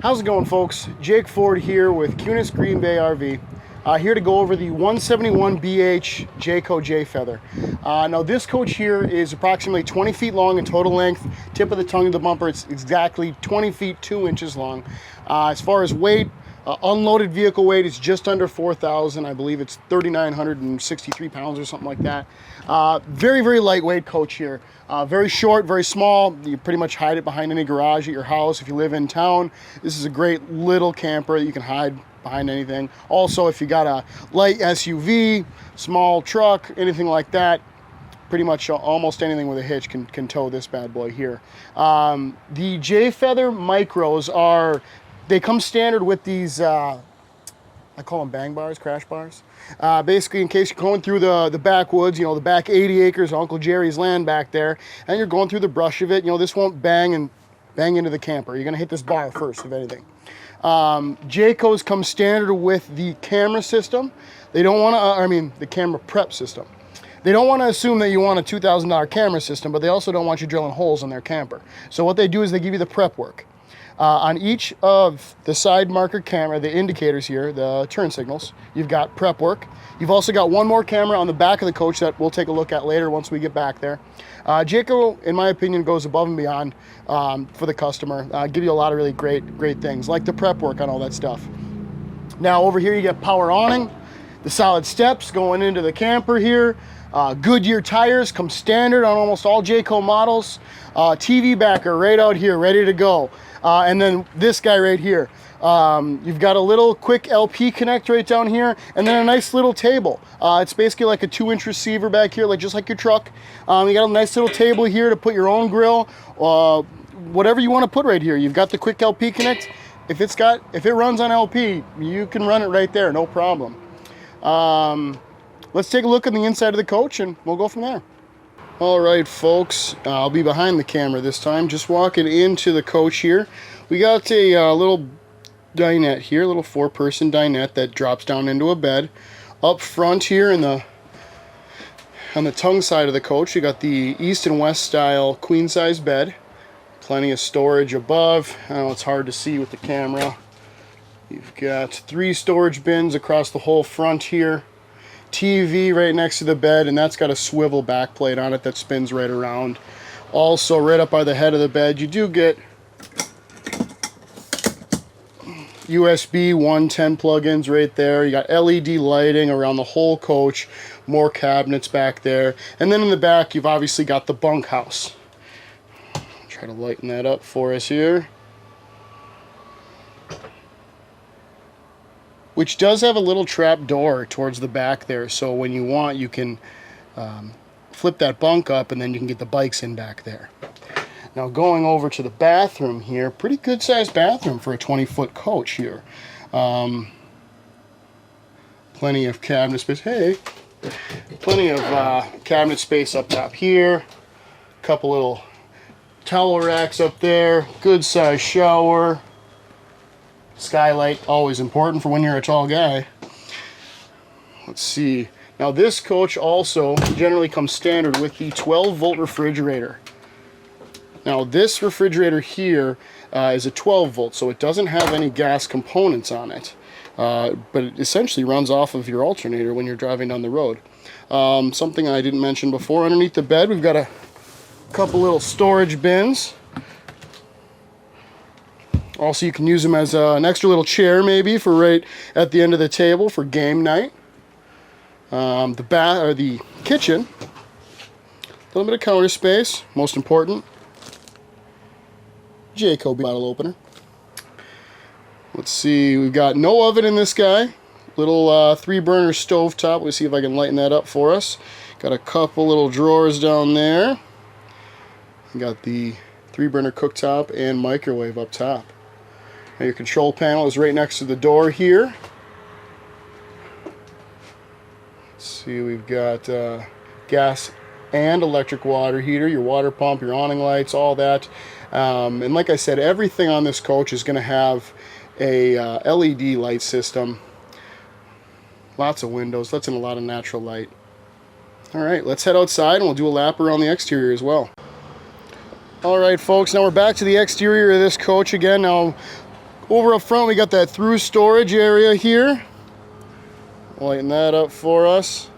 How's it going, folks? Jake Ford here with Kunes Green Bay RV. Here to go over the 171BH Jayco Jay Feather. Now this coach here is approximately 20 feet long in total length. Tip of the tongue of the bumper, it's exactly 20 feet 2 inches long. As far as weight, unloaded vehicle weight is just under 4,000. I believe it's 3,963 pounds or something like that. Very, very lightweight coach here. Very short, very small. You pretty much hide it behind any garage at your house. If you live in town, this is a great little camper that you can hide behind anything. Also, if you got a light SUV, small truck, anything like that, pretty much almost anything with a hitch can tow this bad boy here. The Jay Feather Micros they come standard with these, I call them bang bars, crash bars. Basically, in case you're going through the backwoods, you know, the back 80 acres of Uncle Jerry's land back there, and you're going through the brush of it, you know, this won't bang into the camper. You're gonna hit this bar first, if anything. Jayco's come standard with the camera system. They don't wanna, the camera prep system. They don't want to assume that you want a $2,000 camera system, but they also don't want you drilling holes in their camper. So what they do is they give you the prep work. On each of the side marker camera, the indicators here, the turn signals, you've got prep work. You've also got one more camera on the back of the coach that we'll take a look at later once we get back there. Jayco, in my opinion, goes above and beyond for the customer. Give you a lot of really great things, like the prep work on all that stuff. Now over here you get power awning, the solid steps going into the camper here. Goodyear tires come standard on almost all Jayco models. TV backer right out here, ready to go. And then this guy right here. You've got a little quick LP connect right down here, and then a nice little table. It's basically like a 2-inch receiver back here, just like your truck. You got a nice little table here to put your own grill, whatever you want to put right here. You've got the quick LP connect. If it runs on LP, you can run it right there, no problem. Let's take a look at the inside of the coach and we'll go from there. All right, folks, I'll be behind the camera this time. Just walking into the coach here. We got a little dinette here, a little 4-person dinette that drops down into a bed. Up front here on the tongue side of the coach, you got the east and west style queen size bed. Plenty of storage above. I know it's hard to see with the camera. You've got 3 storage bins across the whole front here. TV right next to the bed, and that's got a swivel back plate on it that spins right around. Also, right up by the head of the bed, you do get USB 110 plugins right there. You got LED lighting around the whole coach, more cabinets back there. And then in the back, you've obviously got the bunkhouse. Try to lighten that up for us here. Which does have a little trap door towards the back there, so when you want, you can flip that bunk up and then you can get the bikes in back there. Now going over to the bathroom here, pretty good sized bathroom for a 20-foot coach here. Plenty of cabinet space. Hey, plenty of cabinet space up top here. Couple little towel racks up there. Good sized shower. Skylight, always important for when you're a tall guy. Let's see. Now this coach also generally comes standard with the 12-volt refrigerator. Now this refrigerator here is a 12-volt, so it doesn't have any gas components on it. But it essentially runs off of your alternator when you're driving down the road. Something I didn't mention before, underneath the bed we've got a couple little storage bins. Also, you can use them as an extra little chair, maybe, for right at the end of the table for game night. The kitchen, a little bit of counter space, most important. Jayco bottle opener. Let's see, we've got no oven in this guy. Little 3-burner stove top. Let's see if I can lighten that up for us. Got a couple little drawers down there. Got the 3-burner cooktop and microwave up top. Now your control panel is right next to the door here. Let's see, we've got gas and electric water heater, your water pump, your awning lights, all that. And like I said, everything on this coach is going to have a LED light system. Lots of windows, lets in a lot of natural light. Alright, let's head outside and we'll do a lap around the exterior as well. Alright folks, now we're back to the exterior of this coach again. Now Over up front, we got that through storage area here. Lighten that up for us.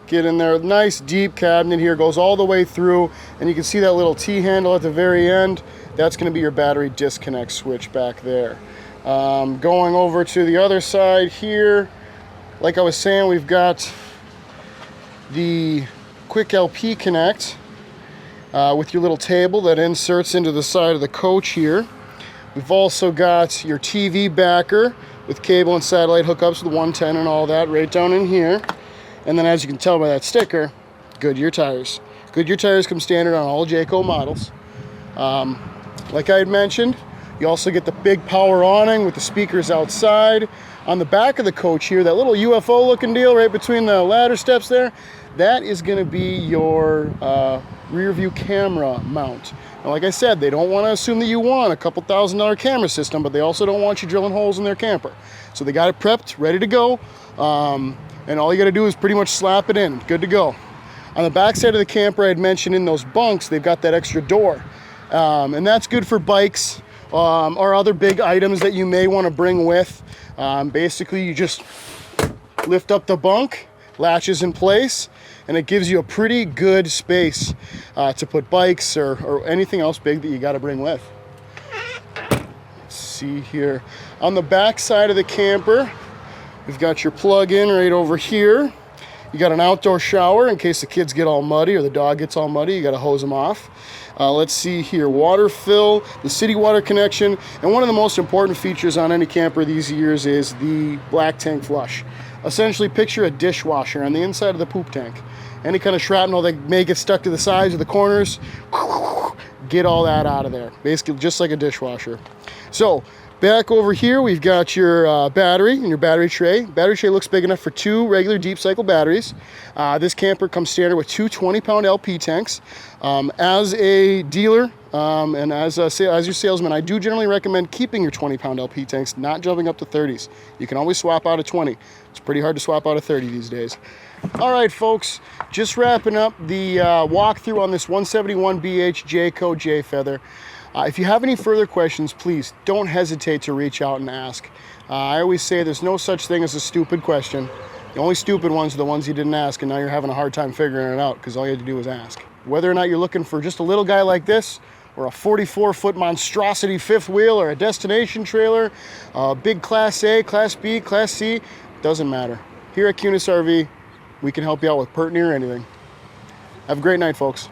Get in there, nice deep cabinet here, goes all the way through, and you can see that little T-handle at the very end. That's going to be your battery disconnect switch back there. Going over to the other side here, like I was saying, we've got the quick LP connect with your little table that inserts into the side of the coach here. We've also got your TV backer with cable and satellite hookups with 110 and all that right down in here. And then, as you can tell by that sticker, Goodyear tires. Goodyear tires come standard on all Jayco models. Like I had mentioned, you also get the big power awning with the speakers outside. On the back of the coach here, that little UFO looking deal right between the ladder steps there, that is going to be your rear view camera mount. Now, like I said, they don't want to assume that you want a couple $1,000 camera system, but they also don't want you drilling holes in their camper. So they got it prepped, ready to go. And all you got to do is pretty much slap it in. Good to go. On the back side of the camper, I had mentioned in those bunks, they've got that extra door. And that's good for bikes or other big items that you may want to bring with. Basically, you just lift up the bunk, latches in place, and it gives you a pretty good space to put bikes or anything else big that you got to bring with. Let's see here. On the back side of the camper, we've got your plug-in right over here. You got an outdoor shower in case the kids get all muddy or the dog gets all muddy. You got to hose them off. Let's see here, water fill, the city water connection, and one of the most important features on any camper these years is the black tank flush. Essentially, picture a dishwasher on the inside of the poop tank. Any kind of shrapnel that may get stuck to the sides or the corners, get all that out of there. Basically, just like a dishwasher. So, back over here, we've got your battery and your battery tray. Battery tray looks big enough for 2 regular deep cycle batteries. This camper comes standard with 2 20-pound LP tanks. As a dealer and as your salesman, I do generally recommend keeping your 20-pound LP tanks, not jumping up to 30s. You can always swap out a 20. It's pretty hard to swap out a 30 these days. All right, folks, just wrapping up the walkthrough on this 171 BH Jayco Jay Feather. If you have any further questions, please don't hesitate to reach out and ask. I always say there's no such thing as a stupid question. The only stupid ones are the ones you didn't ask, and now you're having a hard time figuring it out because all you had to do was ask. Whether or not you're looking for just a little guy like this, or a 44-foot monstrosity fifth wheel, or a destination trailer, a big Class A, Class B, Class C, doesn't matter. Here at Kunes RV, we can help you out with pert near anything. Have a great night, folks.